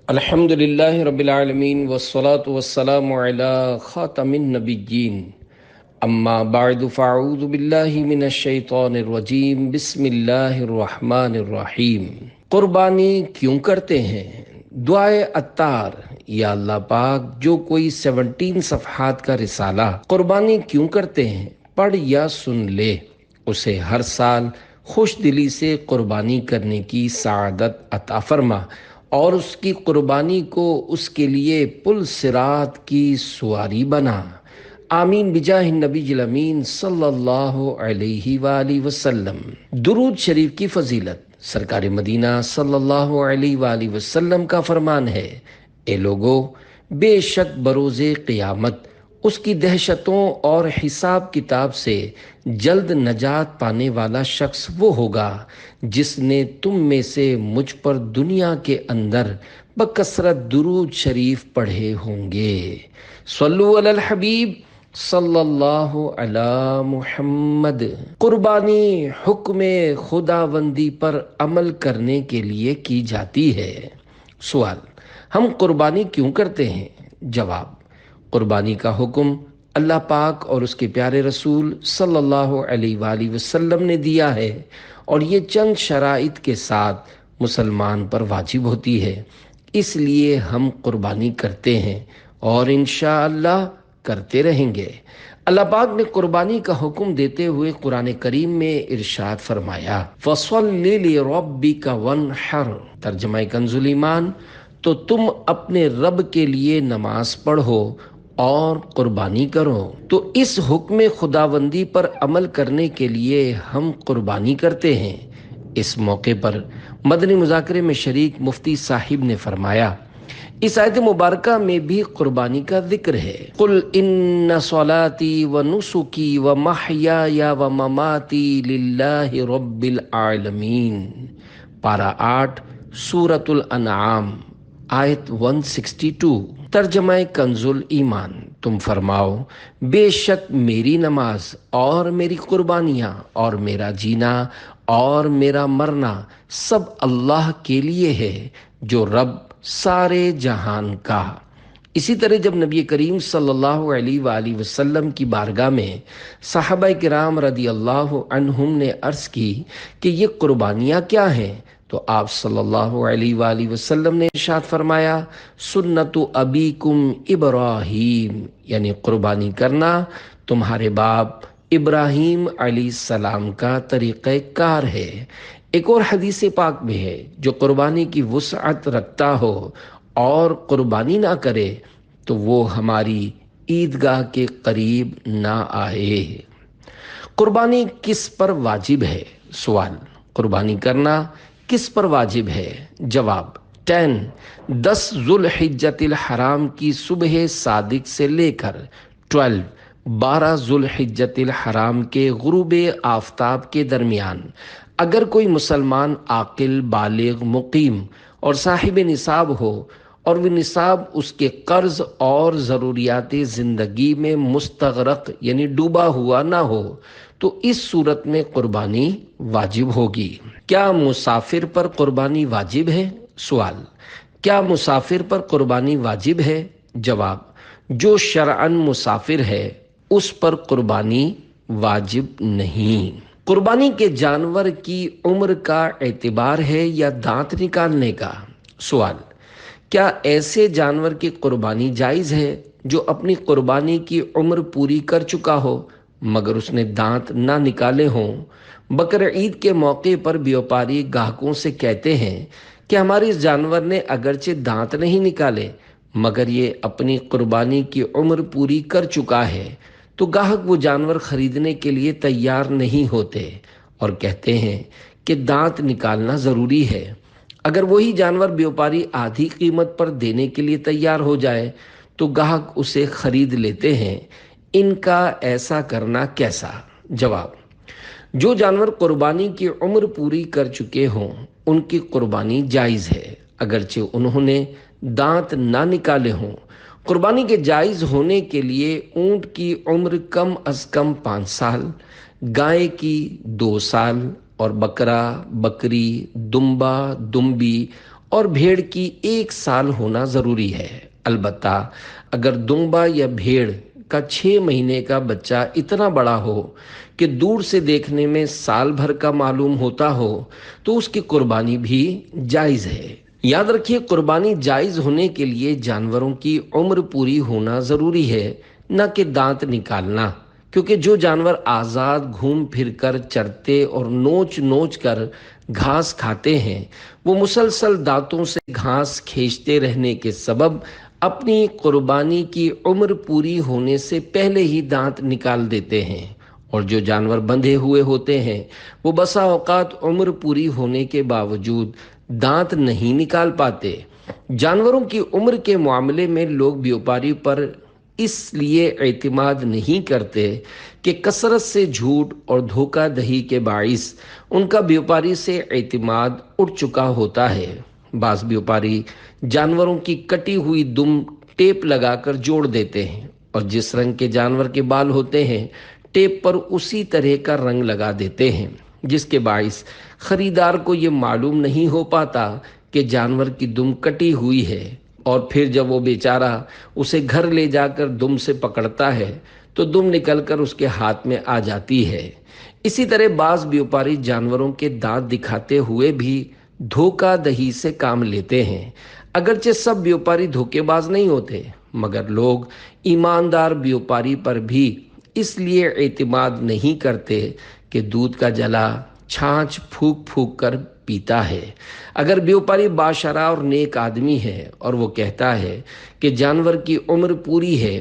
الحمد للہ رب العالمین والصلاة والسلام علی خاتم النبیین اما بعد فاعوذ باللہ من الشیطان الرجیم بسم اللہ الرحمن الرحیم۔ قربانی کیوں کرتے ہیں؟ دعائے عطار: یا اللہ پاک، جو کوئی 17 صفحات کا رسالہ قربانی کیوں کرتے ہیں پڑھ یا سن لے، اسے ہر سال خوش دلی سے قربانی کرنے کی سعادت عطا فرما، اور اس کی قربانی کو اس کے لیے پل صراط کی سواری بنا۔ آمین بجاہ النبی الامین صلی اللہ علیہ وآلہ وسلم۔ درود شریف کی فضیلت: سرکار مدینہ صلی اللہ علیہ وآلہ وسلم کا فرمان ہے، اے لوگو، بے شک بروز قیامت اس کی دہشتوں اور حساب کتاب سے جلد نجات پانے والا شخص وہ ہوگا جس نے تم میں سے مجھ پر دنیا کے اندر بکثرت درود شریف پڑھے ہوں گے۔ صلو علی الحبیب صلی اللہ علی محمد۔ قربانی حکم خداوندی پر عمل کرنے کے لیے کی جاتی ہے۔ سوال: ہم قربانی کیوں کرتے ہیں؟ جواب: قربانی کا حکم اللہ پاک اور اس کے پیارے رسول صلی اللہ علیہ وآلہ وسلم نے دیا ہے، اور یہ چند شرائط کے ساتھ مسلمان پر واجب ہوتی ہے، اس لیے ہم قربانی کرتے ہیں اور انشاءاللہ کرتے رہیں گے۔ اللہ پاک نے قربانی کا حکم دیتے ہوئے قرآن کریم میں ارشاد فرمایا، فَصَلِّ لِرَبِّكَ وَانْحَرْ۔ ترجمہ کنز ایمان: تو تم اپنے رب کے لیے نماز پڑھو اور قربانی کرو۔ تو اس حکم خداوندی پر عمل کرنے کے لیے ہم قربانی کرتے ہیں۔ اس موقع پر مدنی مذاکرے میں شریک مفتی صاحب نے فرمایا، اس آیت مبارکہ میں بھی قربانی کا ذکر ہے۔ قل ان صلاتی و نسکی و محیای و مماتی للہ رب العالمین۔ پارہ 8 سورۃ الانعام آیت 162۔ ترجمہ کنز ایمان: تم فرماؤ، بے شک میری نماز اور میری قربانیاں اور میرا جینا اور میرا مرنا سب اللہ کے لیے ہے، جو رب سارے جہان کا۔ اسی طرح جب نبی کریم صلی اللہ علیہ وآلہ وسلم کی بارگاہ میں صحابہ کرام رضی اللہ عنہم نے عرض کی کہ یہ قربانیاں کیا ہیں، تو آپ صلی اللہ علیہ وآلہ وسلم نے ارشاد فرمایا، سنت ابیکم ابراہیم، یعنی قربانی کرنا تمہارے باپ ابراہیم علیہ السلام کا طریقہ کار ہے۔ ایک اور حدیث پاک میں ہے، جو قربانی کی وسعت رکھتا ہو اور قربانی نہ کرے تو وہ ہماری عیدگاہ کے قریب نہ آئے۔ قربانی کس پر واجب ہے؟ سوال: قربانی کرنا کس پر واجب ہے؟ جواب: 10 ذوالحجۃ الحرام کی صبح صادق سے لے کر 12 ذوالحجۃ الحرام کے غروب آفتاب کے درمیان اگر کوئی مسلمان عاقل، بالغ، مقیم اور صاحب نصاب ہو اور وہ نصاب اس کے قرض اور ضروریات زندگی میں مستغرق یعنی ڈوبا ہوا نہ ہو تو اس صورت میں قربانی واجب ہوگی۔ کیا مسافر پر قربانی واجب ہے؟ سوال: کیا مسافر پر قربانی واجب ہے؟ جواب: جو شرعاً مسافر ہے اس پر قربانی واجب نہیں۔ قربانی کے جانور کی عمر کا اعتبار ہے یا دانت نکالنے کا؟ سوال: کیا ایسے جانور کی قربانی جائز ہے جو اپنی قربانی کی عمر پوری کر چکا ہو مگر اس نے دانت نہ نکالے ہوں؟ بقرعید کے موقع پر بیوپاری گاہکوں سے کہتے ہیں کہ ہمارے اس جانور نے اگرچہ دانت نہیں نکالے مگر یہ اپنی قربانی کی عمر پوری کر چکا ہے، تو گاہک وہ جانور خریدنے کے لیے تیار نہیں ہوتے اور کہتے ہیں کہ دانت نکالنا ضروری ہے۔ اگر وہی جانور بیوپاری آدھی قیمت پر دینے کے لیے تیار ہو جائے تو گاہک اسے خرید لیتے ہیں۔ ان کا ایسا کرنا کیسا؟ جواب: جو جانور قربانی کی عمر پوری کر چکے ہوں ان کی قربانی جائز ہے اگرچہ انہوں نے دانت نہ نکالے ہوں۔ قربانی کے جائز ہونے کے لیے اونٹ کی عمر کم از کم 5 سال، گائے کی 2 سال اور بکرا، بکری، دمبا، دمبی اور بھیڑ کی 1 سال ہونا ضروری ہے۔ البتہ اگر دمبا یا بھیڑ کا 6 مہینے کا بچہ اتنا بڑا ہو کہ دور سے دیکھنے میں سال بھر کا معلوم ہوتا ہو تو اس کی قربانی بھی جائز ہے۔ یاد رکھیے، قربانی جائز ہونے کے لیے جانوروں کی عمر پوری ہونا ضروری ہے، نہ کہ دانت نکالنا، کیونکہ جو جانور آزاد گھوم پھر کر چرتے اور نوچ نوچ کر گھاس کھاتے ہیں، وہ مسلسل دانتوں سے گھاس کھینچتے رہنے کے سبب اپنی قربانی کی عمر پوری ہونے سے پہلے ہی دانت نکال دیتے ہیں، اور جو جانور بندھے ہوئے ہوتے ہیں وہ بسا اوقات عمر پوری ہونے کے باوجود دانت نہیں نکال پاتے۔ جانوروں کی عمر کے معاملے میں لوگ بیوپاری پر اس لیے اعتماد نہیں کرتے کہ کثرت سے جھوٹ اور دھوکہ دہی کے باعث ان کا بیوپاری سے اعتماد اٹھ چکا ہوتا ہے۔ بعض بیوپاری جانوروں کی کٹی ہوئی دم ٹیپ لگا کر جوڑ دیتے ہیں، اور جس رنگ کے جانور کے بال ہوتے ہیں ٹیپ پر اسی طرح کا رنگ لگا دیتے ہیں، جس کے باعث خریدار کو یہ معلوم نہیں ہو پاتا کہ جانور کی دم کٹی ہوئی ہے، اور پھر جب وہ بیچارہ اسے گھر لے جا کر دم سے پکڑتا ہے تو دم نکل کر اس کے ہاتھ میں آ جاتی ہے۔ اسی طرح بعض بیوپاری جانوروں کے دانت دکھاتے ہوئے بھی دھوکہ دہی سے کام لیتے ہیں۔ اگرچہ سب بیوپاری دھوکے باز نہیں ہوتے، مگر لوگ ایماندار بیوپاری پر بھی اس لیے اعتماد نہیں کرتے کہ دودھ کا جلا چھاچھ پھونک پھونک کر پیتا ہے۔ اگر بیوپاری باشرع اور نیک آدمی ہے اور وہ کہتا ہے کہ جانور کی عمر پوری ہے،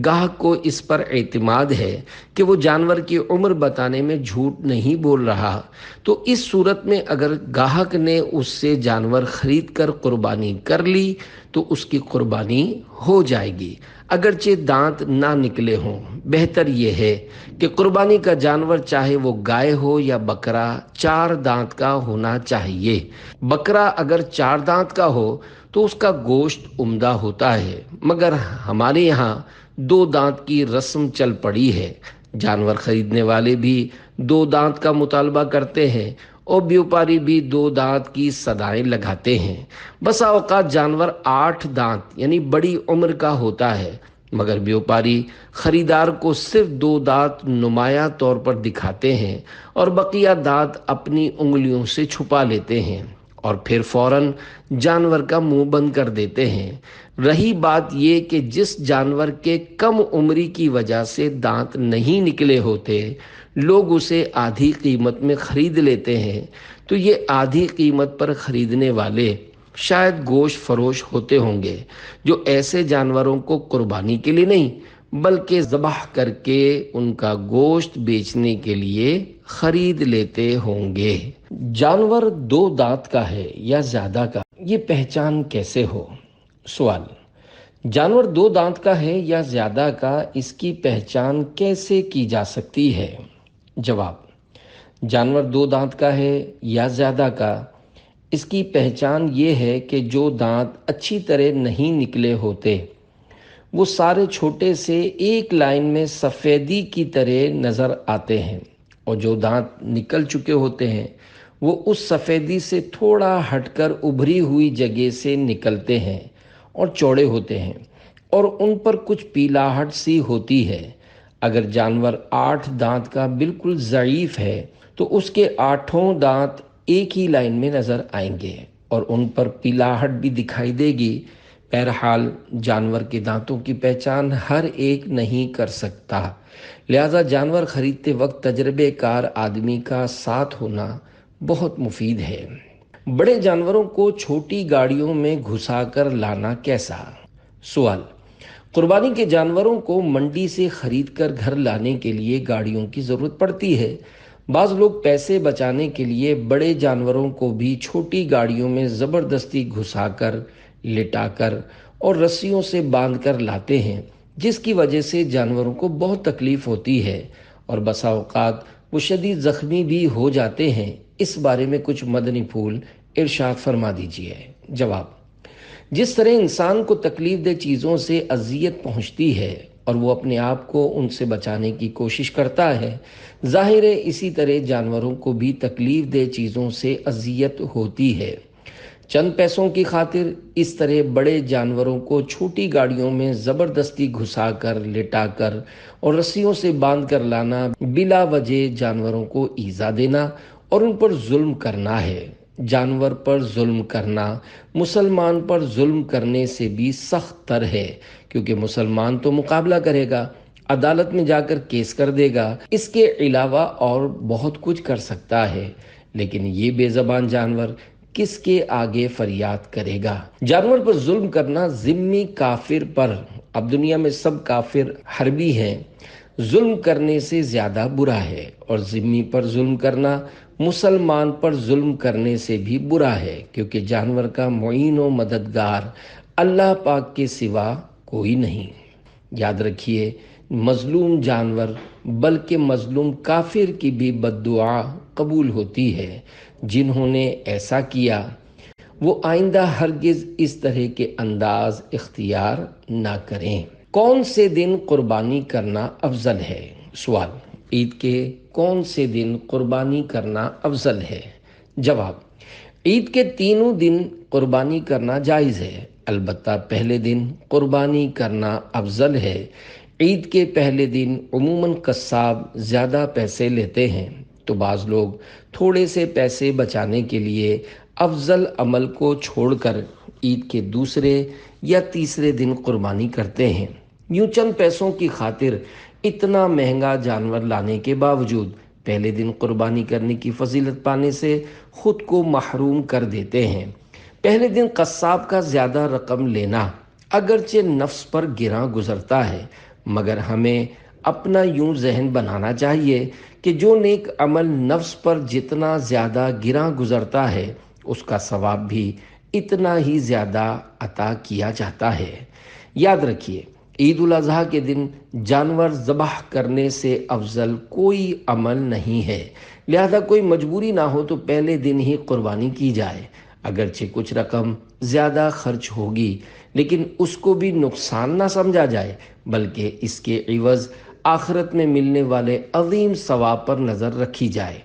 گاہک کو اس پر اعتماد ہے کہ وہ جانور کی عمر بتانے میں جھوٹ نہیں بول رہا، تو اس صورت میں اگر گاہک نے اس سے جانور خرید کر قربانی کر لی تو اس کی قربانی ہو جائے گی، اگرچہ دانت نہ نکلے ہوں۔ بہتر یہ ہے کہ قربانی کا جانور چاہے وہ گائے ہو یا بکرا 4 دانت کا ہونا چاہیے۔ بکرا اگر 4 دانت کا ہو تو اس کا گوشت عمدہ ہوتا ہے، مگر ہمارے یہاں 2 دانت کی رسم چل پڑی ہے۔ جانور خریدنے والے بھی 2 دانت کا مطالبہ کرتے ہیں اور بیوپاری بھی 2 دانت کی صدائیں لگاتے ہیں۔ بسا اوقات جانور 8 دانت یعنی بڑی عمر کا ہوتا ہے، مگر بیوپاری خریدار کو صرف 2 دانت نمایاں طور پر دکھاتے ہیں اور بقیہ دانت اپنی انگلیوں سے چھپا لیتے ہیں، اور پھر فوراً جانور کا منہ بند کر دیتے ہیں۔ رہی بات یہ کہ جس جانور کے کم عمری کی وجہ سے دانت نہیں نکلے ہوتے لوگ اسے آدھی قیمت میں خرید لیتے ہیں، تو یہ آدھی قیمت پر خریدنے والے شاید گوشت فروش ہوتے ہوں گے جو ایسے جانوروں کو قربانی کے لیے نہیں بلکہ ذبح کر کے ان کا گوشت بیچنے کے لیے خرید لیتے ہوں گے۔ جانور 2 دانت کا ہے یا زیادہ کا، یہ پہچان کیسے ہو؟ سوال: جانور 2 دانت کا ہے یا زیادہ کا، اس کی پہچان کیسے کی جا سکتی ہے؟ جواب: جانور 2 دانت کا ہے یا زیادہ کا، اس کی پہچان یہ ہے کہ جو دانت اچھی طرح نہیں نکلے ہوتے وہ سارے چھوٹے سے ایک لائن میں سفیدی کی طرح نظر آتے ہیں، اور جو دانت نکل چکے ہوتے ہیں وہ اس سفیدی سے تھوڑا ہٹ کر ابھری ہوئی جگہ سے نکلتے ہیں اور چوڑے ہوتے ہیں، اور ان پر کچھ پیلاہٹ سی ہوتی ہے۔ اگر جانور 8 دانت کا بالکل ضعیف ہے تو اس کے 8 دانت ایک ہی لائن میں نظر آئیں گے اور ان پر پیلاہٹ بھی دکھائی دے گی۔ بہرحال جانور کے دانتوں کی پہچان ہر ایک نہیں کر سکتا، لہذا جانور خریدتے وقت تجربے کار آدمی کا ساتھ ہونا بہت مفید ہے۔ بڑے جانوروں کو چھوٹی گاڑیوں میں گھسا کر لانا کیسا؟ سوال: قربانی کے جانوروں کو منڈی سے خرید کر گھر لانے کے لیے گاڑیوں کی ضرورت پڑتی ہے۔ بعض لوگ پیسے بچانے کے لیے بڑے جانوروں کو بھی چھوٹی گاڑیوں میں زبردستی گھسا کر، لٹا کر اور رسیوں سے باندھ کر لاتے ہیں، جس کی وجہ سے جانوروں کو بہت تکلیف ہوتی ہے اور بسا اوقات وہ شدید زخمی بھی ہو جاتے ہیں۔ اس بارے میں کچھ مدنی پھول ارشاد فرما دیجیے۔ جواب: جس طرح انسان کو تکلیف دہ چیزوں سے اذیت پہنچتی ہے اور وہ اپنے آپ کو ان سے بچانے کی کوشش کرتا ہے، ظاہر ہے اسی طرح جانوروں کو بھی تکلیف دہ چیزوں سے اذیت ہوتی ہے۔ چند پیسوں کی خاطر اس طرح بڑے جانوروں کو چھوٹی گاڑیوں میں زبردستی گھسا کر، لٹا کر اور رسیوں سے باندھ کر لانا، بلا وجہ جانوروں کو ایذا دینا اور ان پر ظلم کرنا ہے۔ جانور پر ظلم کرنا مسلمان پر ظلم کرنے سے بھی سخت تر ہے، کیونکہ مسلمان تو مقابلہ کرے گا، عدالت میں جا کر کیس کر دے گا، اس کے علاوہ اور بہت کچھ کر سکتا ہے، لیکن یہ بے زبان جانور کس کے آگے فریاد کرے گا؟ جانور پر ظلم کرنا ذمی کافر پر، اب دنیا میں سب کافر حربی ہیں، ظلم کرنے سے زیادہ برا ہے، اور ذمی پر ظلم کرنا مسلمان پر ظلم کرنے سے بھی برا ہے، کیونکہ جانور کا معین و مددگار اللہ پاک کے سوا کوئی نہیں۔ یاد رکھیے، مظلوم جانور بلکہ مظلوم کافر کی بھی بد دعا قبول ہوتی ہے۔ جنہوں نے ایسا کیا وہ آئندہ ہرگز اس طرح کے انداز اختیار نہ کریں۔ کون سے دن قربانی کرنا افضل ہے؟ سوال: عید کے کون سے دن قربانی کرنا افضل ہے؟ جواب: عید کے تینوں دن قربانی کرنا جائز ہے، البتہ پہلے دن قربانی کرنا افضل ہے۔ عید کے پہلے دن عموماً قصاب زیادہ پیسے لیتے ہیں، تو بعض لوگ تھوڑے سے پیسے بچانے کے لیے افضل عمل کو چھوڑ کر عید کے دوسرے یا تیسرے دن قربانی کرتے ہیں۔ یوں چند پیسوں کی خاطر اتنا مہنگا جانور لانے کے باوجود پہلے دن قربانی کرنے کی فضیلت پانے سے خود کو محروم کر دیتے ہیں۔ پہلے دن قصاب کا زیادہ رقم لینا اگرچہ نفس پر گراں گزرتا ہے، مگر ہمیں اپنا یوں ذہن بنانا چاہیے کہ جو نیک عمل نفس پر جتنا زیادہ گراں گزرتا ہے، اس کا ثواب بھی اتنا ہی زیادہ عطا کیا جاتا ہے۔ یاد رکھیے، عید الاضحیٰ کے دن جانور ذبح کرنے سے افضل کوئی عمل نہیں ہے، لہذا کوئی مجبوری نہ ہو تو پہلے دن ہی قربانی کی جائے۔ اگرچہ کچھ رقم زیادہ خرچ ہوگی، لیکن اس کو بھی نقصان نہ سمجھا جائے، بلکہ اس کے عوض آخرت میں ملنے والے عظیم ثواب پر نظر رکھی جائے۔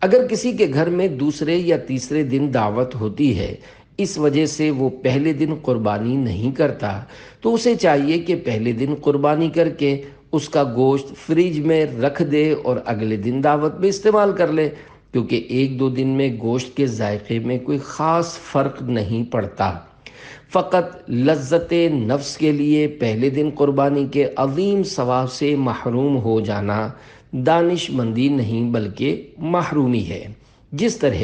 اگر کسی کے گھر میں دوسرے یا تیسرے دن دعوت ہوتی ہے، اس وجہ سے وہ پہلے دن قربانی نہیں کرتا، تو اسے چاہیے کہ پہلے دن قربانی کر کے اس کا گوشت فریج میں رکھ دے اور اگلے دن دعوت میں استعمال کر لے، کیونکہ ایک دو دن میں گوشت کے ذائقے میں کوئی خاص فرق نہیں پڑتا۔ فقط لذت نفس کے لیے پہلے دن قربانی کے عظیم ثواب سے محروم ہو جانا دانش مندی نہیں بلکہ محرومی ہے۔ جس طرح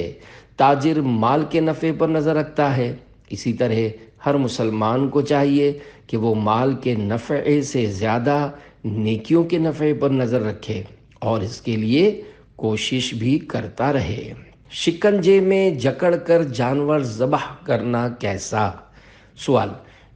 تاجر مال کے نفع پر نظر رکھتا ہے، اسی طرح ہر مسلمان کو چاہیے کہ وہ مال کے نفع سے زیادہ نیکیوں کے نفع پر نظر رکھے اور اس کے لیے کوشش بھی کرتا رہے۔ شکنجے میں جکڑ کر جانور ذبح کرنا کیسا؟ سوال: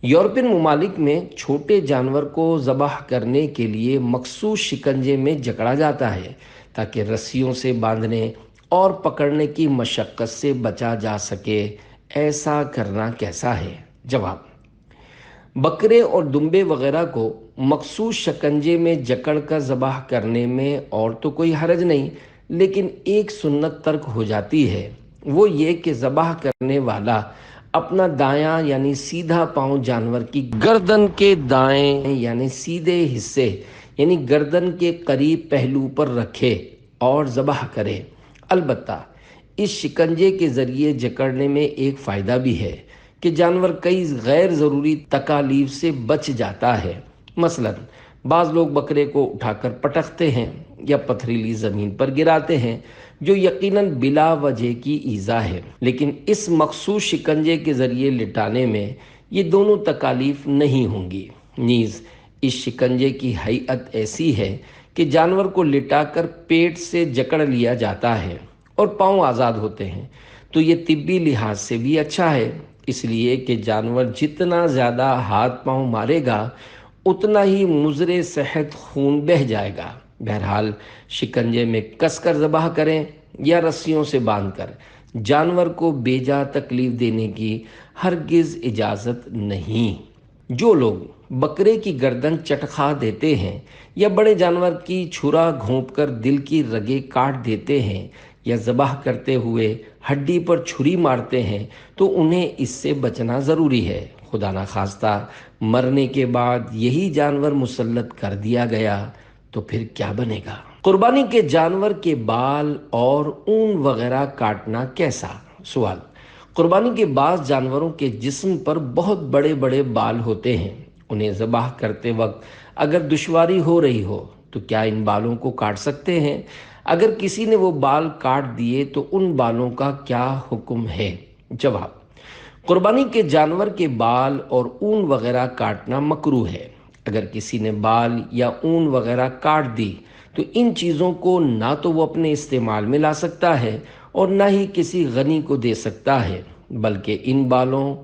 یورپین ممالک میں چھوٹے جانور کو ذبح کرنے کے لیے مخصوص شکنجے میں جکڑا جاتا ہے تاکہ رسیوں سے باندھنے اور پکڑنے کی مشقت سے بچا جا سکے۔ ایسا کرنا کیسا ہے؟ جواب: بکرے اور دمبے وغیرہ کو مخصوص شکنجے میں جکڑ کر ذبح کرنے میں اور تو کوئی حرج نہیں، لیکن ایک سنت ترک ہو جاتی ہے، وہ یہ کہ ذبح کرنے والا اپنا دایاں یعنی سیدھا پاؤں جانور کی گردن کے دائیں یعنی سیدھے حصے یعنی گردن کے قریب پہلو پر رکھے اور ذبح کرے۔ البتہ اس شکنجے کے ذریعے جکڑنے میں ایک فائدہ بھی ہے کہ جانور کئی غیر ضروری تکالیف سے بچ جاتا ہے۔ مثلا بعض لوگ بکرے کو اٹھا کر پٹکتے ہیں یا پتھریلی زمین پر گراتے ہیں، جو یقیناً بلا وجہ کی ایذا ہے، لیکن اس مخصوص شکنجے کے ذریعے لٹانے میں یہ دونوں تکالیف نہیں ہوں گی۔ نیز اس شکنجے کی ہیئت ایسی ہے کہ جانور کو لٹا کر پیٹ سے جکڑ لیا جاتا ہے اور پاؤں آزاد ہوتے ہیں، تو یہ طبی لحاظ سے بھی اچھا ہے، اس لیے کہ جانور جتنا زیادہ ہاتھ پاؤں مارے گا اتنا ہی مضر صحت خون بہہ جائے گا۔ بہرحال شکنجے میں کس کر ذبح کریں یا رسیوں سے باندھ کر، جانور کو بے جا تکلیف دینے کی ہرگز اجازت نہیں۔ جو لوگ بکرے کی گردن چٹخا دیتے ہیں یا بڑے جانور کی چھرا گھونپ کر دل کی رگیں کاٹ دیتے ہیں یا ذبح کرتے ہوئے ہڈی پر چھری مارتے ہیں تو انہیں اس سے بچنا ضروری ہے۔ خدا نخواستہ مرنے کے بعد یہی جانور مسلط کر دیا گیا تو پھر کیا بنے گا؟ قربانی کے جانور کے بال اور اون وغیرہ کاٹنا کیسا؟ سوال: قربانی کے بعض جانوروں کے جسم پر بہت بڑے بڑے بال ہوتے ہیں۔ انہیں ذبح کرتے وقت اگر دشواری ہو رہی ہو تو کیا ان بالوں کو کاٹ سکتے ہیں؟ اگر کسی نے وہ بال کاٹ دیے تو ان بالوں کا کیا حکم ہے؟ جواب: قربانی کے جانور کے بال اور اون وغیرہ کاٹنا مکروہ ہے۔ اگر کسی نے بال یا اون وغیرہ کاٹ دی تو ان چیزوں کو نہ تو وہ اپنے استعمال میں لا سکتا ہے اور نہ ہی کسی غنی کو دے سکتا ہے، بلکہ ان بالوں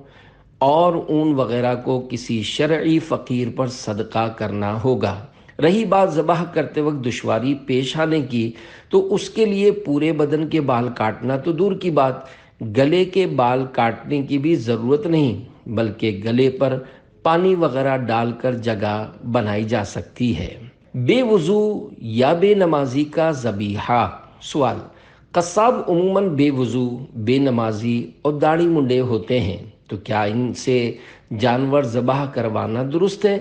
اور اون وغیرہ کو کسی شرعی فقیر پر صدقہ کرنا ہوگا۔ رہی بات ذبح کرتے وقت دشواری پیش آنے کی، تو اس کے لیے پورے بدن کے بال کاٹنا تو دور کی بات، گلے کے بال کاٹنے کی بھی ضرورت نہیں، بلکہ گلے پر پانی وغیرہ ڈال کر جگہ بنائی جا سکتی ہے۔ بے وضو یا بے نمازی کا ذبیحہ۔ سوال: قصاب عموماً بے وضو، بے نمازی اور داڑھی منڈے ہوتے ہیں، تو کیا ان سے جانور ذبح کروانا درست ہے؟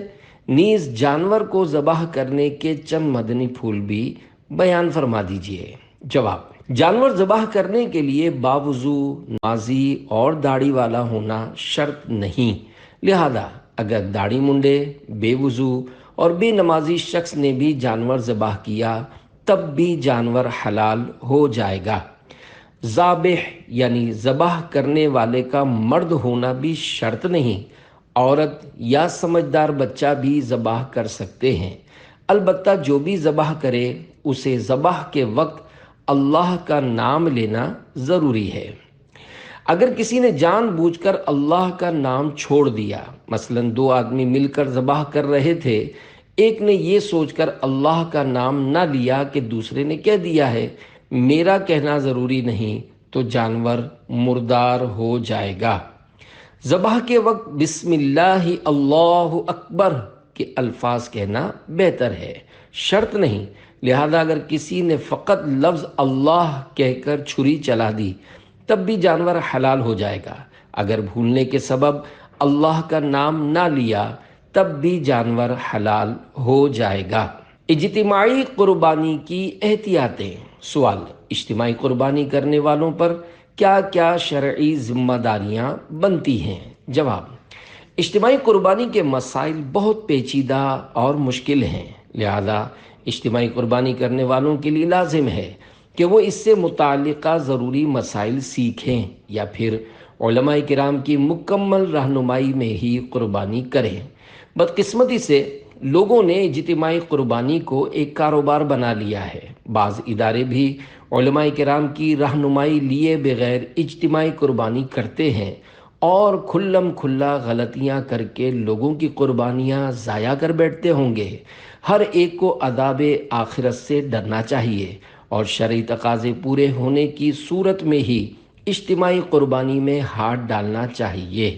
نیز جانور کو ذبح کرنے کے چند مدنی پھول بھی بیان فرما دیجیے۔ جواب: جانور ذبح کرنے کے لیے باوضو، نمازی اور داڑھی والا ہونا شرط نہیں، لہذا اگر داڑھی منڈے، بے وضو اور بے نمازی شخص نے بھی جانور ذبح کیا تب بھی جانور حلال ہو جائے گا۔ ذابح یعنی ذبح کرنے والے کا مرد ہونا بھی شرط نہیں، عورت یا سمجھدار بچہ بھی ذبح کر سکتے ہیں، البتہ جو بھی ذبح کرے اسے ذبح کے وقت اللہ کا نام لینا ضروری ہے۔ اگر کسی نے جان بوجھ کر اللہ کا نام چھوڑ دیا، مثلا دو آدمی مل کر ذبح کر رہے تھے، ایک نے یہ سوچ کر اللہ کا نام نہ لیا کہ دوسرے نے کہہ دیا ہے میرا کہنا ضروری نہیں، تو جانور مردار ہو جائے گا۔ ذبح کے وقت بسم اللہ اللہ اکبر کے الفاظ کہنا بہتر ہے، شرط نہیں، لہذا اگر کسی نے فقط لفظ اللہ کہہ کر چھری چلا دی تب بھی جانور حلال ہو جائے گا۔ اگر بھولنے کے سبب اللہ کا نام نہ لیا تب بھی جانور حلال ہو جائے گا۔ اجتماعی قربانی کی احتیاطیں۔ سوال: اجتماعی قربانی کرنے والوں پر کیا کیا شرعی ذمہ داریاں بنتی ہیں؟ جواب: اجتماعی قربانی کے مسائل بہت پیچیدہ اور مشکل ہیں، لہذا اجتماعی قربانی کرنے والوں کے لیے لازم ہے کہ وہ اس سے متعلقہ ضروری مسائل سیکھیں یا پھر علماء کرام کی مکمل رہنمائی میں ہی قربانی کریں۔ بدقسمتی سے لوگوں نے اجتماعی قربانی کو ایک کاروبار بنا لیا ہے۔ بعض ادارے بھی علماء کرام کی رہنمائی لیے بغیر اجتماعی قربانی کرتے ہیں اور کھلم کھلا غلطیاں کر کے لوگوں کی قربانیاں ضائع کر بیٹھتے ہوں گے۔ ہر ایک کو عذاب آخرت سے ڈرنا چاہیے اور شرعی تقاضے پورے ہونے کی صورت میں ہی اجتماعی قربانی میں ہاتھ ڈالنا چاہیے۔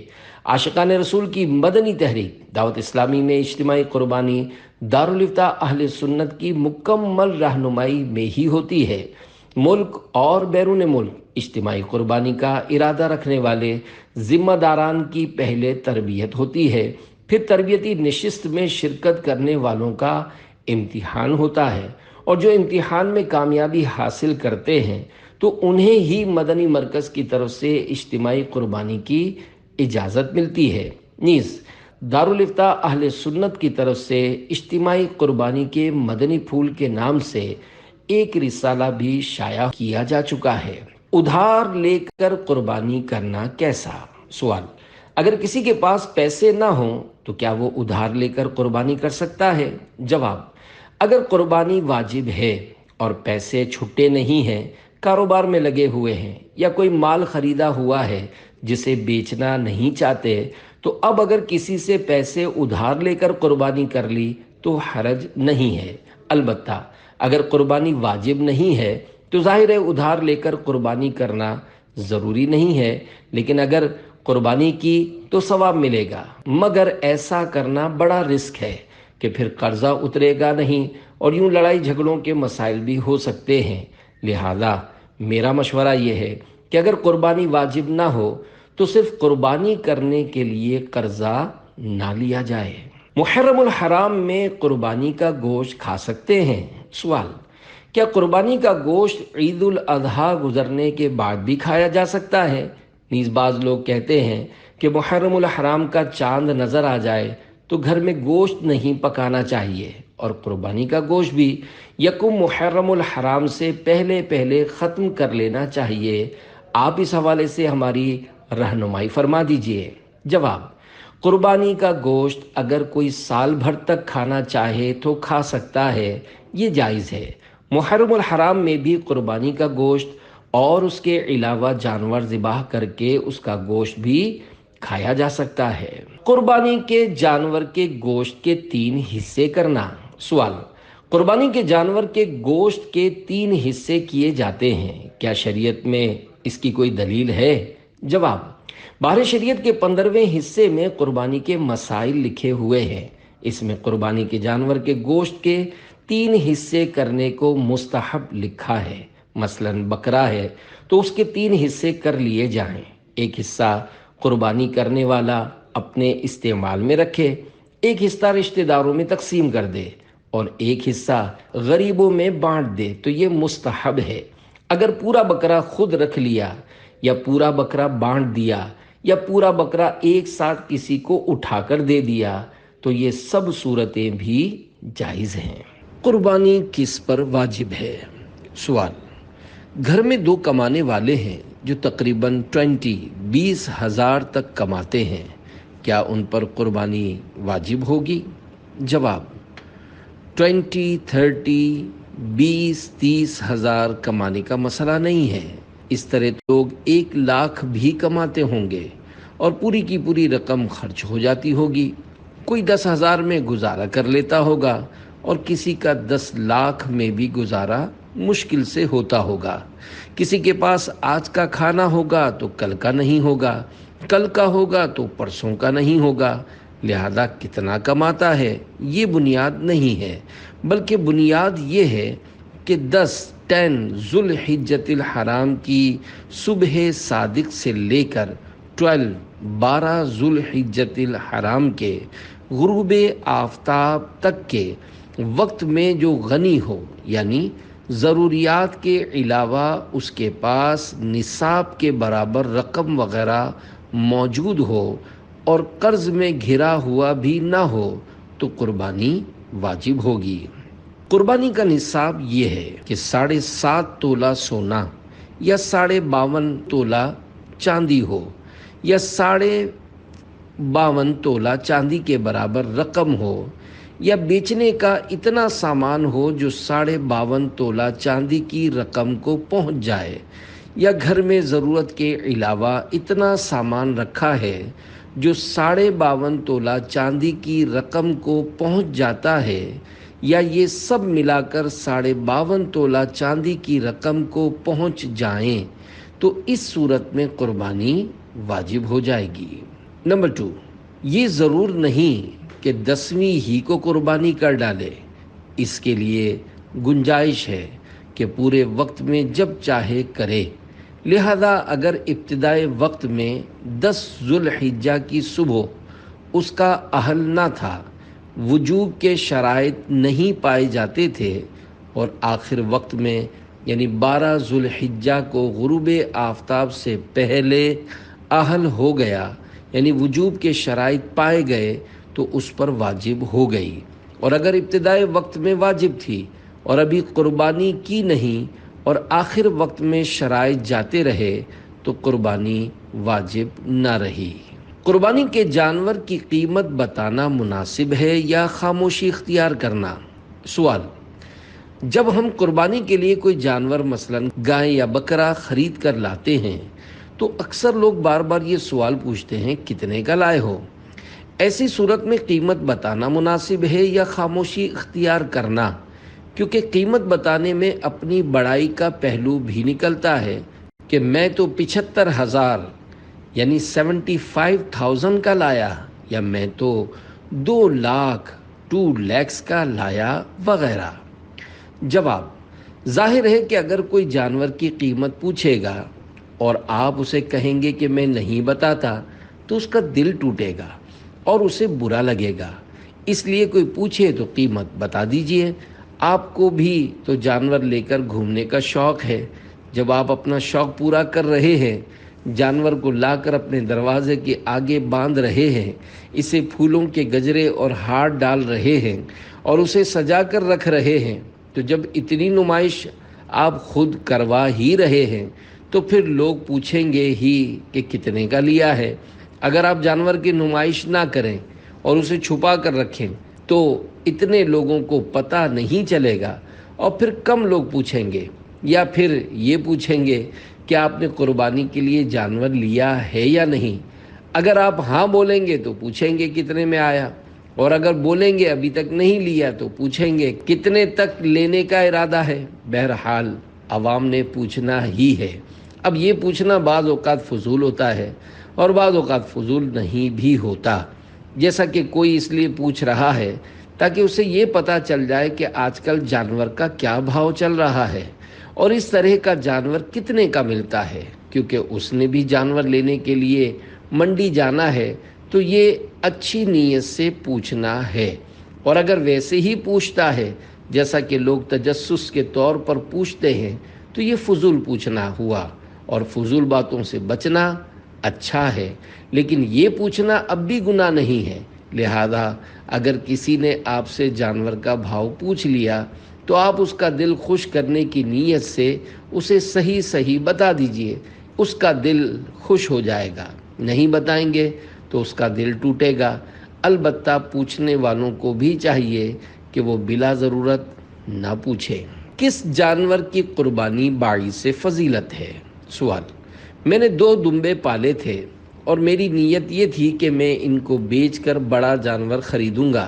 عاشقان رسول کی مدنی تحریک دعوت اسلامی میں اجتماعی قربانی دارالفتاح اہل سنت کی مکمل رہنمائی میں ہی ہوتی ہے۔ ملک اور بیرون ملک اجتماعی قربانی کا ارادہ رکھنے والے ذمہ داران کی پہلے تربیت ہوتی ہے، پھر تربیتی نشست میں شرکت کرنے والوں کا امتحان ہوتا ہے، اور جو امتحان میں کامیابی حاصل کرتے ہیں تو انہیں ہی مدنی مرکز کی طرف سے اجتماعی قربانی کی اجازت ملتی ہے۔ نیز دارالفتاح اہل سنت کی طرف سے اجتماعی قربانی کے مدنی پھول کے نام سے ایک رسالہ بھی شائع کیا جا چکا ہے۔ ادھار لے کر قربانی کرنا کیسا؟ سوال: اگر کسی کے پاس پیسے نہ ہوں تو کیا وہ ادھار لے کر قربانی کر سکتا ہے؟ جواب: اگر قربانی واجب ہے اور پیسے چھٹے نہیں ہیں، کاروبار میں لگے ہوئے ہیں یا کوئی مال خریدا ہوا ہے جسے بیچنا نہیں چاہتے، تو اب اگر کسی سے پیسے ادھار لے کر قربانی کر لی تو حرج نہیں ہے۔ البتہ اگر قربانی واجب نہیں ہے تو ظاہر ہے ادھار لے کر قربانی کرنا ضروری نہیں ہے، لیکن اگر قربانی کی تو ثواب ملے گا، مگر ایسا کرنا بڑا رسک ہے کہ پھر قرضہ اترے گا نہیں اور یوں لڑائی جھگڑوں کے مسائل بھی ہو سکتے ہیں۔ لہذا میرا مشورہ یہ ہے کہ اگر قربانی واجب نہ ہو تو صرف قربانی کرنے کے لیے قرضہ نہ لیا جائے۔ محرم الحرام میں قربانی کا گوشت کھا سکتے ہیں؟ سوال: کیا قربانی کا گوشت عید الاضحیٰ گزرنے کے بعد بھی کھایا جا سکتا ہے؟ نیز بعض لوگ کہتے ہیں کہ محرم الحرام کا چاند نظر آ جائے تو گھر میں گوشت نہیں پکانا چاہیے اور قربانی کا گوشت بھی یکم محرم الحرام سے پہلے ختم کر لینا چاہیے۔ آپ اس حوالے سے ہماری رہنمائی فرما دیجئے۔ جواب: قربانی کا گوشت اگر کوئی سال بھر تک کھانا چاہے تو کھا سکتا ہے، یہ جائز ہے۔ محرم الحرام میں بھی قربانی کا گوشت اور اس کے علاوہ جانور ذبح کر کے اس کا گوشت بھی کھایا جا سکتا ہے۔ قربانی کے جانور کے گوشت کے 3 حصے کرنا۔ سوال: قربانی کے جانور کے گوشت کے 3 حصے کیے جاتے ہیں، کیا شریعت میں اس کی کوئی دلیل ہے؟ جواب: بحر شریعت کے 15ویں حصے میں قربانی کے مسائل لکھے ہوئے ہیں۔ اس میں قربانی کے جانور کے گوشت کے 3 حصے کرنے کو مستحب لکھا ہے۔ مثلا بکرا ہے تو اس کے 3 حصے کر لیے جائیں۔ ایک حصہ قربانی کرنے والا اپنے استعمال میں رکھے، ایک حصہ رشتہ داروں میں تقسیم کر دے اور ایک حصہ غریبوں میں بانٹ دے تو یہ مستحب ہے۔ اگر پورا بکرا خود رکھ لیا یا پورا بکرا بانٹ دیا یا پورا بکرا ایک ساتھ کسی کو اٹھا کر دے دیا تو یہ سب صورتیں بھی جائز ہیں۔ قربانی کس پر واجب ہے؟ سوال: گھر میں 2 کمانے والے ہیں جو تقریباً 20 ہزار تک کماتے ہیں، کیا ان پر قربانی واجب ہوگی؟ جواب: 20 ہزار کمانے کا مسئلہ نہیں ہے۔ اس طرح لوگ 1 لاکھ بھی کماتے ہوں گے اور پوری کی پوری رقم خرچ ہو جاتی ہوگی۔ کوئی 10,000 میں گزارا کر لیتا ہوگا اور کسی کا 10 لاکھ میں بھی گزارا مشکل سے ہوتا ہوگا۔ کسی کے پاس آج کا کھانا ہوگا تو کل کا نہیں ہوگا، کل کا ہوگا تو پرسوں کا نہیں ہوگا، لہذا کتنا کماتا ہے یہ بنیاد نہیں ہے، بلکہ بنیاد یہ ہے کہ 10 ذوالحجۃ الحرام کی صبح صادق سے لے کر 12 ذوالحجۃ الحرام کے غروب آفتاب تک کے وقت میں جو غنی ہو، یعنی ضروریات کے علاوہ اس کے پاس نصاب کے برابر رقم وغیرہ موجود ہو اور قرض میں گھرا ہوا بھی نہ ہو تو قربانی واجب ہوگی۔ قربانی کا نصاب یہ ہے کہ 7.5 تولہ سونا یا 52.5 تولہ چاندی ہو یا 52.5 تولہ چاندی کے برابر رقم ہو یا بیچنے کا اتنا سامان ہو جو 52.5 تولہ چاندی کی رقم کو پہنچ جائے، یا گھر میں ضرورت کے علاوہ اتنا سامان رکھا ہے جو 52.5 تولہ چاندی کی رقم کو پہنچ جاتا ہے، یا یہ سب ملا کر 52.5 تولہ چاندی کی رقم کو پہنچ جائیں تو اس صورت میں قربانی واجب ہو جائے گی۔ نمبر 2، یہ ضرور نہیں کہ 10ویں ہی کو قربانی کر ڈالے، اس کے لیے گنجائش ہے کہ پورے وقت میں جب چاہے کرے۔ لہذا اگر ابتدائے وقت میں 10 ذوالحجہ کی صبح اس کا اہل نہ تھا، وجوب کے شرائط نہیں پائے جاتے تھے، اور آخر وقت میں یعنی 12 ذوالحجہ کو غروب آفتاب سے پہلے اہل ہو گیا، یعنی وجوب کے شرائط پائے گئے تو اس پر واجب ہو گئی۔ اور اگر ابتدائے وقت میں واجب تھی اور ابھی قربانی کی نہیں اور آخر وقت میں شرائط جاتے رہے تو قربانی واجب نہ رہی۔ قربانی کے جانور کی قیمت بتانا مناسب ہے یا خاموشی اختیار کرنا؟ سوال: جب ہم قربانی کے لیے کوئی جانور مثلا گائے یا بکرا خرید کر لاتے ہیں تو اکثر لوگ بار بار یہ سوال پوچھتے ہیں کتنے کا لائے ہو؟ ایسی صورت میں قیمت بتانا مناسب ہے یا خاموشی اختیار کرنا؟ کیونکہ قیمت بتانے میں اپنی بڑائی کا پہلو بھی نکلتا ہے کہ میں تو 75,000 یعنی 75,000 کا لایا، یا میں تو 2 لاکھ کا لایا وغیرہ۔ جواب: ظاہر ہے کہ اگر کوئی جانور کی قیمت پوچھے گا اور آپ اسے کہیں گے کہ میں نہیں بتاتا تو اس کا دل ٹوٹے گا اور اسے برا لگے گا۔ اس لیے کوئی پوچھے تو قیمت بتا دیجئے۔ آپ کو بھی تو جانور لے کر گھومنے کا شوق ہے۔ جب آپ اپنا شوق پورا کر رہے ہیں، جانور کو لا کر اپنے دروازے کے آگے باندھ رہے ہیں، اسے پھولوں کے گجرے اور ہار ڈال رہے ہیں اور اسے سجا کر رکھ رہے ہیں، تو جب اتنی نمائش آپ خود کروا ہی رہے ہیں تو پھر لوگ پوچھیں گے ہی کہ کتنے کا لیا ہے۔ اگر آپ جانور کی نمائش نہ کریں اور اسے چھپا کر رکھیں تو اتنے لوگوں کو پتہ نہیں چلے گا اور پھر کم لوگ پوچھیں گے، یا پھر یہ پوچھیں گے کہ آپ نے قربانی کے لیے جانور لیا ہے یا نہیں۔ اگر آپ ہاں بولیں گے تو پوچھیں گے کتنے میں آیا، اور اگر بولیں گے ابھی تک نہیں لیا تو پوچھیں گے کتنے تک لینے کا ارادہ ہے۔ بہرحال عوام نے پوچھنا ہی ہے۔ اب یہ پوچھنا بعض اوقات فضول ہوتا ہے اور بعض اوقات فضول نہیں بھی ہوتا، جیسا کہ کوئی اس لیے پوچھ رہا ہے تاکہ اسے یہ پتہ چل جائے کہ آج کل جانور کا کیا بھاؤ چل رہا ہے اور اس طرح کا جانور کتنے کا ملتا ہے، کیونکہ اس نے بھی جانور لینے کے لیے منڈی جانا ہے، تو یہ اچھی نیت سے پوچھنا ہے۔ اور اگر ویسے ہی پوچھتا ہے جیسا کہ لوگ تجسس کے طور پر پوچھتے ہیں تو یہ فضول پوچھنا ہوا، اور فضول باتوں سے بچنا اچھا ہے، لیکن یہ پوچھنا اب بھی گناہ نہیں ہے۔ لہذا اگر کسی نے آپ سے جانور کا بھاؤ پوچھ لیا تو آپ اس کا دل خوش کرنے کی نیت سے اسے صحیح بتا دیجئے، اس کا دل خوش ہو جائے گا۔ نہیں بتائیں گے تو اس کا دل ٹوٹے گا۔ البتہ پوچھنے والوں کو بھی چاہیے کہ وہ بلا ضرورت نہ پوچھے۔ کس جانور کی قربانی باعث فضیلت ہے؟ سوال: میں نے 2 دمبے پالے تھے اور میری نیت یہ تھی کہ میں ان کو بیچ کر بڑا جانور خریدوں گا،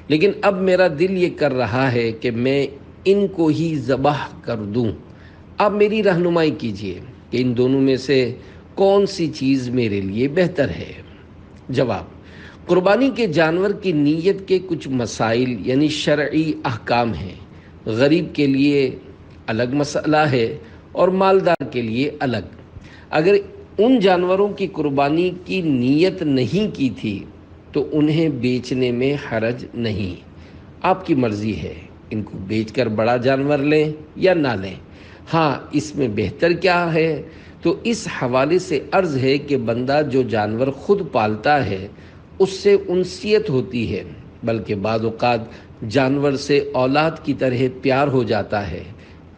لیکن اب میرا دل یہ کر رہا ہے کہ میں ان کو ہی ذبح کر دوں۔ آپ میری رہنمائی کیجیے کہ ان دونوں میں سے کون سی چیز میرے لیے بہتر ہے؟ جواب: قربانی کے جانور کی نیت کے کچھ مسائل یعنی شرعی احکام ہیں۔ غریب کے لیے الگ مسئلہ ہے اور مالدار کے لیے الگ۔ اگر ان جانوروں کی قربانی کی نیت نہیں کی تھی تو انہیں بیچنے میں حرج نہیں، آپ کی مرضی ہے، ان کو بیچ کر بڑا جانور لیں یا نہ لیں۔ ہاں، اس میں بہتر کیا ہے؟ تو اس حوالے سے عرض ہے کہ بندہ جو جانور خود پالتا ہے اس سے انسیت ہوتی ہے، بلکہ بعض اوقات جانور سے اولاد کی طرح پیار ہو جاتا ہے۔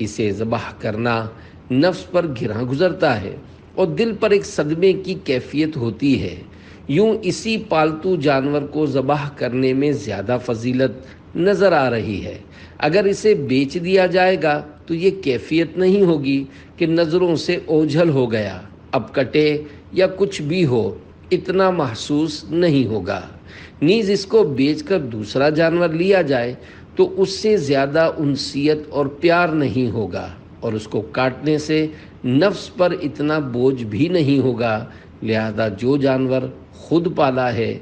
اسے ذبح کرنا نفس پر گراں گزرتا ہے اور دل پر ایک صدمے کی کیفیت ہوتی ہے۔ یوں اسی پالتو جانور کو ذبح کرنے میں زیادہ فضیلت نظر آ رہی ہے۔ اگر اسے بیچ دیا جائے گا تو یہ کیفیت نہیں ہوگی کہ نظروں سے اوجھل ہو گیا، اب کٹے یا کچھ بھی ہو، اتنا محسوس نہیں ہوگا۔ نیز اس کو بیچ کر دوسرا جانور لیا جائے تو اس سے زیادہ انسیت اور پیار نہیں ہوگا، اور اس کو کاٹنے سے نفس پر اتنا بوجھ بھی نہیں ہوگا۔ لہذا جو جانور خود پالا ہے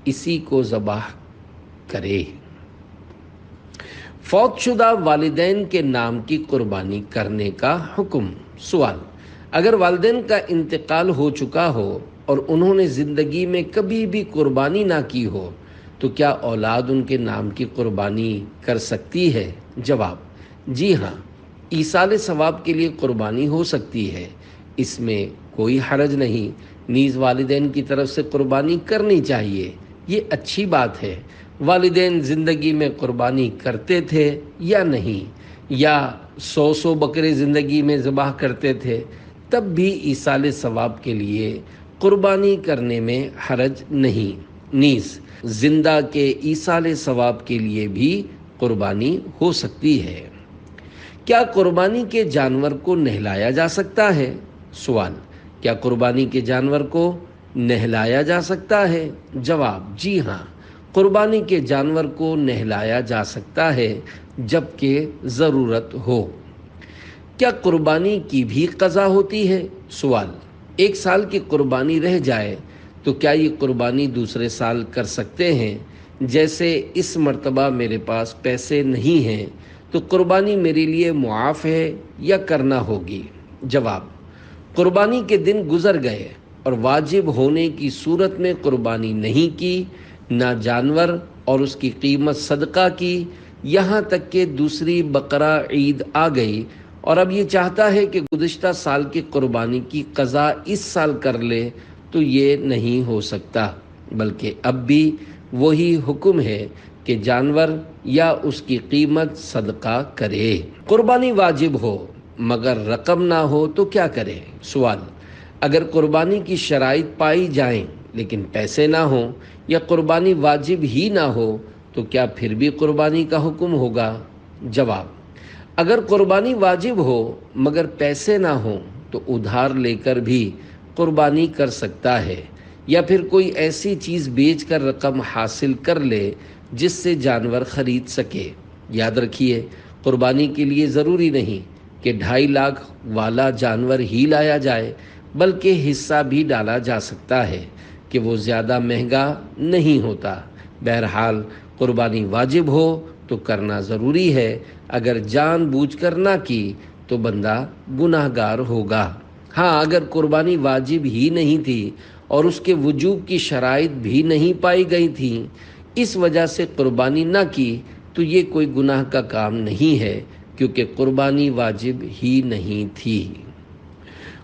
اسی کو ذبح کرے۔ فوت شدہ والدین کے نام کی قربانی کرنے کا حکم۔ سوال: اگر والدین کا انتقال ہو چکا ہو اور انہوں نے زندگی میں کبھی بھی قربانی نہ کی ہو تو کیا اولاد ان کے نام کی قربانی کر سکتی ہے؟ جواب: جی ہاں، ایصال ثواب کے لیے قربانی ہو سکتی ہے، اس میں کوئی حرج نہیں۔ نیز والدین کی طرف سے قربانی کرنی چاہیے، یہ اچھی بات ہے۔ والدین زندگی میں قربانی کرتے تھے یا نہیں، یا 100 بکرے زندگی میں ذبح کرتے تھے، تب بھی ایصال ثواب کے لیے قربانی کرنے میں حرج نہیں۔ نیز زندہ کے ایصال ثواب کے لیے بھی قربانی ہو سکتی ہے۔ کیا قربانی کے جانور کو نہلایا جا سکتا ہے؟ سوال: کیا قربانی کے جانور کو نہلایا جا سکتا ہے؟ جواب: جی ہاں، قربانی کے جانور کو نہلایا جا سکتا ہے جبکہ ضرورت ہو۔ کیا قربانی کی بھی قضا ہوتی ہے؟ سوال: 1 سال کی قربانی رہ جائے تو کیا یہ قربانی دوسرے سال کر سکتے ہیں؟ جیسے اس مرتبہ میرے پاس پیسے نہیں ہیں تو قربانی میرے لیے معاف ہے یا کرنا ہوگی؟ جواب: قربانی کے دن گزر گئے اور واجب ہونے کی صورت میں قربانی نہیں کی، نہ جانور اور اس کی قیمت صدقہ کی، یہاں تک کہ دوسری بقرہ عید آ گئی اور اب یہ چاہتا ہے کہ گزشتہ سال کی قربانی کی قضا اس سال کر لے، تو یہ نہیں ہو سکتا، بلکہ اب بھی وہی حکم ہے کہ جانور یا اس کی قیمت صدقہ کرے۔ قربانی واجب ہو مگر رقم نہ ہو تو کیا کرے؟ سوال: اگر قربانی کی شرائط پائی جائیں لیکن پیسے نہ ہوں یا قربانی واجب ہی نہ ہو تو کیا پھر بھی قربانی کا حکم ہوگا؟ جواب: اگر قربانی واجب ہو مگر پیسے نہ ہوں تو ادھار لے کر بھی قربانی کر سکتا ہے، یا پھر کوئی ایسی چیز بیچ کر رقم حاصل کر لے جس سے جانور خرید سکے۔ یاد رکھیے، قربانی کے لیے ضروری نہیں کہ 2.5 لاکھ والا جانور ہی لایا جائے، بلکہ حصہ بھی ڈالا جا سکتا ہے کہ وہ زیادہ مہنگا نہیں ہوتا۔ بہرحال قربانی واجب ہو تو کرنا ضروری ہے، اگر جان بوجھ کر نہ کی تو بندہ گناہ گار ہوگا۔ ہاں، اگر قربانی واجب ہی نہیں تھی اور اس کے وجوب کی شرائط بھی نہیں پائی گئی تھیں، اس وجہ سے قربانی نہ کی تو یہ کوئی گناہ کا کام نہیں ہے، کیونکہ قربانی واجب ہی نہیں تھی۔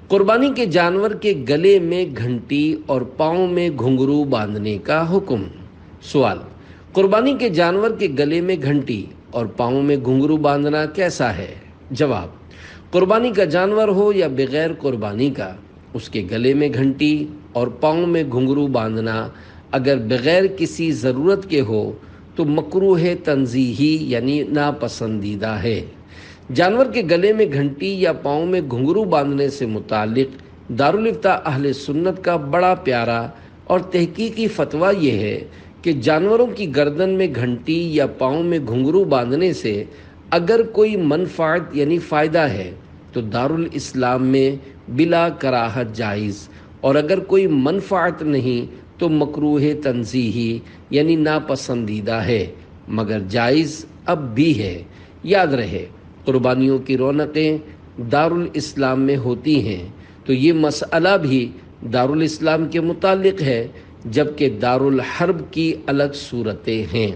قربانی کے جانور کے گلے میں گھنٹی اور پاؤں میں گھنگرو باندھنے کا حکم۔ سوال: قربانی کے جانور کے گلے میں گھنٹی اور پاؤں میں گھنگرو باندھنا کیسا ہے؟ جواب: قربانی کا جانور ہو یا بغیر قربانی کا، اس کے گلے میں گھنٹی اور پاؤں میں گھنگرو باندھنا اگر بغیر کسی ضرورت کے ہو تو مکروہ تنزیہی یعنی ناپسندیدہ ہے۔ جانور کے گلے میں گھنٹی یا پاؤں میں گھنگرو باندھنے سے متعلق دارالافتاء اہل سنت کا بڑا پیارا اور تحقیقی فتویٰ یہ ہے کہ جانوروں کی گردن میں گھنٹی یا پاؤں میں گھنگرو باندھنے سے اگر کوئی منفعت یعنی فائدہ ہے تو دارالاسلام میں بلا کراہت جائز، اور اگر کوئی منفعت نہیں تو مکروہ تنزیہی یعنی ناپسندیدہ ہے، مگر جائز اب بھی ہے۔ یاد رہے، قربانیوں کی رونقیں دارالاسلام میں ہوتی ہیں، تو یہ مسئلہ بھی دارالاسلام کے متعلق ہے، جبکہ دارالحرب کی الگ صورتیں ہیں۔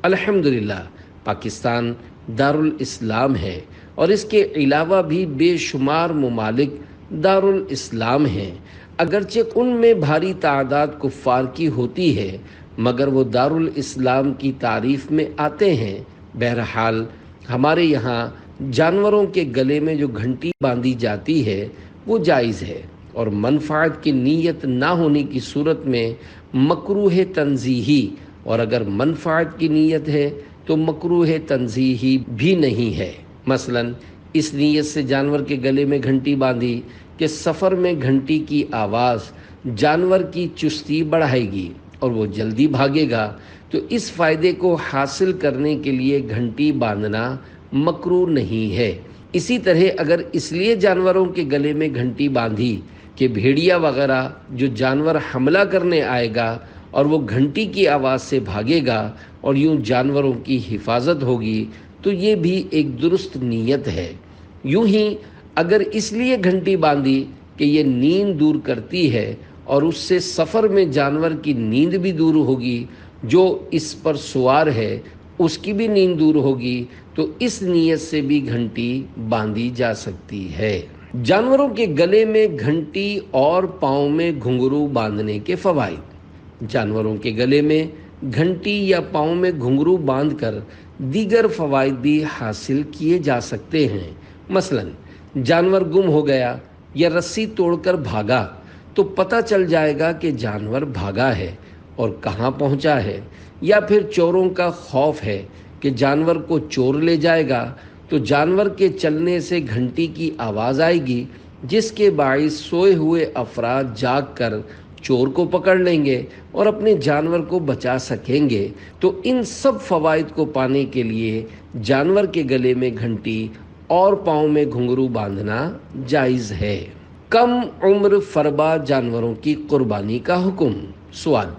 الحمدللہ پاکستان دارالاسلام ہے اور اس کے علاوہ بھی بے شمار ممالک دارالاسلام ہیں، اگرچہ ان میں بھاری تعداد کفار کی ہوتی ہے، مگر وہ دارالاسلام کی تعریف میں آتے ہیں۔ بہرحال ہمارے یہاں جانوروں کے گلے میں جو گھنٹی باندھی جاتی ہے وہ جائز ہے، اور منفعت کی نیت نہ ہونے کی صورت میں مکروہ تنزیہی، اور اگر منفعت کی نیت ہے تو مکروہ تنزیہی بھی نہیں ہے۔ مثلا اس نیت سے جانور کے گلے میں گھنٹی باندھی کہ سفر میں گھنٹی کی آواز جانور کی چستی بڑھائے گی اور وہ جلدی بھاگے گا، تو اس فائدے کو حاصل کرنے کے لیے گھنٹی باندھنا مکروہ نہیں ہے۔ اسی طرح اگر اس لیے جانوروں کے گلے میں گھنٹی باندھی کہ بھیڑیا وغیرہ جو جانور حملہ کرنے آئے گا اور وہ گھنٹی کی آواز سے بھاگے گا اور یوں جانوروں کی حفاظت ہوگی، تو یہ بھی ایک درست نیت ہے۔ یوں ہی اگر اس لیے گھنٹی باندھی کہ یہ نیند دور کرتی ہے اور اس سے سفر میں جانور کی نیند بھی دور ہوگی، جو اس پر سوار ہے اس کی بھی نیند دور ہوگی، تو اس نیت سے بھی گھنٹی باندھی جا سکتی ہے۔ جانوروں کے گلے میں گھنٹی اور پاؤں میں گھنگرو باندھنے کے فوائد۔ جانوروں کے گلے میں گھنٹی یا پاؤں میں گھنگرو باندھ کر دیگر فوائد بھی حاصل کیے جا سکتے ہیں۔ مثلا جانور گم ہو گیا یا رسی توڑ کر بھاگا تو پتہ چل جائے گا کہ جانور بھاگا ہے اور کہاں پہنچا ہے، یا پھر چوروں کا خوف ہے کہ جانور کو چور لے جائے گا، تو جانور کے چلنے سے گھنٹی کی آواز آئے گی، جس کے باعث سوئے ہوئے افراد جاگ کر چور کو پکڑ لیں گے اور اپنے جانور کو بچا سکیں گے۔ تو ان سب فوائد کو پانے کے لیے جانور کے گلے میں گھنٹی اور پاؤں میں گھنگرو باندھنا جائز ہے۔ کم عمر فربا جانوروں کی قربانی کا حکم۔ سوال: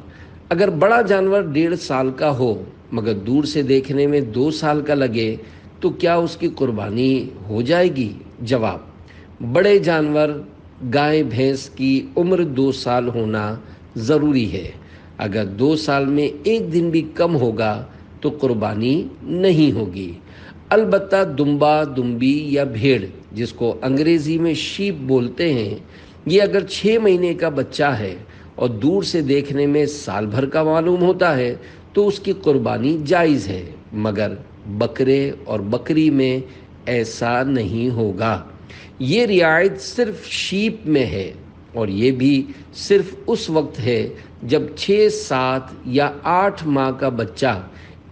اگر بڑا جانور 1.5 سال کا ہو مگر دور سے دیکھنے میں 2 سال کا لگے تو کیا اس کی قربانی ہو جائے گی؟ جواب: بڑے جانور گائے بھینس کی عمر 2 سال ہونا ضروری ہے۔ اگر 2 سال میں 1 دن بھی کم ہوگا تو قربانی نہیں ہوگی۔ البتہ دمبا، دمبی یا بھیڑ، جس کو انگریزی میں شیپ بولتے ہیں، یہ اگر 6 مہینے کا بچہ ہے اور دور سے دیکھنے میں سال بھر کا معلوم ہوتا ہے تو اس کی قربانی جائز ہے، مگر بکرے اور بکری میں ایسا نہیں ہوگا۔ یہ رعایت صرف شیپ میں ہے، اور یہ بھی صرف اس وقت ہے جب 6، 7 یا 8 ماہ کا بچہ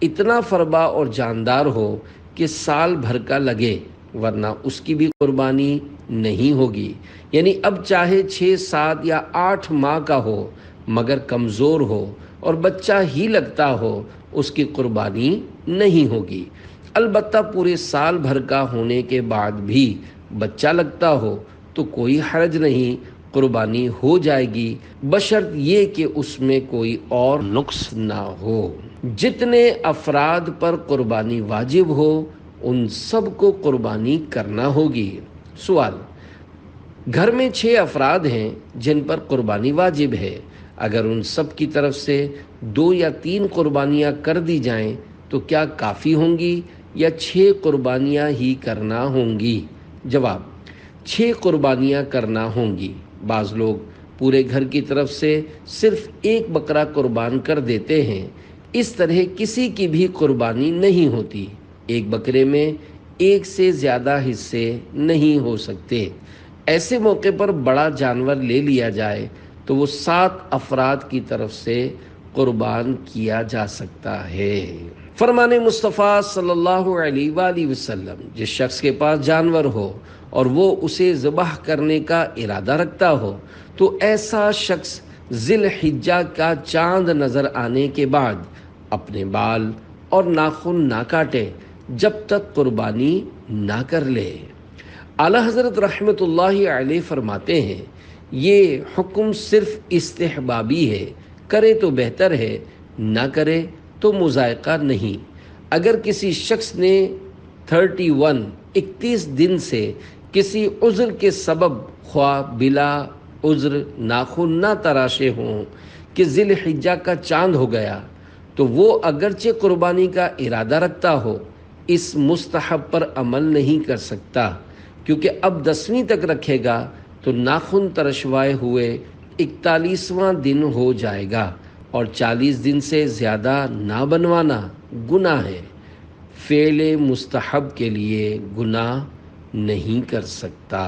اتنا فربا اور جاندار ہو کہ سال بھر کا لگے، ورنہ اس کی بھی قربانی نہیں ہوگی۔ یعنی اب چاہے 6، 7 یا 8 ماہ کا ہو مگر کمزور ہو اور بچہ ہی لگتا ہو، اس کی قربانی نہیں ہوگی۔ البتہ پورے سال بھر کا ہونے کے بعد بھی بچہ لگتا ہو تو کوئی حرج نہیں، قربانی ہو جائے گی، بشرط یہ کہ اس میں کوئی اور نقص نہ ہو۔ جتنے افراد پر قربانی واجب ہو ان سب کو قربانی کرنا ہوگی۔ سوال: گھر میں 6 افراد ہیں جن پر قربانی واجب ہے، اگر ان سب کی طرف سے 2 یا 3 قربانیاں کر دی جائیں تو کیا کافی ہوں گی یا 6 قربانیاں ہی کرنا ہوں گی؟ جواب: 6 قربانیاں کرنا ہوں گی۔ بعض لوگ پورے گھر کی طرف سے صرف 1 بکرا قربان کر دیتے ہیں، اس طرح کسی کی بھی قربانی نہیں ہوتی۔ ایک بکرے میں 1 سے زیادہ حصے نہیں ہو سکتے۔ ایسے موقع پر بڑا جانور لے لیا جائے تو وہ 7 افراد کی طرف سے قربان کیا جا سکتا ہے۔ فرمان مصطفیٰ صلی اللہ علیہ وآلہ وسلم: جس شخص کے پاس جانور ہو اور وہ اسے ذبح کرنے کا ارادہ رکھتا ہو تو ایسا شخص ذی الحجہ کا چاند نظر آنے کے بعد اپنے بال اور ناخن نہ کاٹے جب تک قربانی نہ کر لے۔ اعلیٰ حضرت رحمۃ اللہ علیہ فرماتے ہیں، یہ حکم صرف استحبابی ہے، کرے تو بہتر ہے، نہ کرے تو مضائقہ نہیں۔ اگر کسی شخص نے 31 دن سے کسی عذر کے سبب خواہ بلا عذر ناخن نہ تراشے ہوں کہ ذی الحجہ کا چاند ہو گیا تو وہ اگرچہ قربانی کا ارادہ رکھتا ہو اس مستحب پر عمل نہیں کر سکتا، کیونکہ اب 10ویں تک رکھے گا تو ناخن ترشوائے ہوئے 41واں دن ہو جائے گا، اور 40 دن سے زیادہ نہ بنوانا گناہ ہے۔ فعل مستحب کے لیے گناہ نہیں کر سکتا۔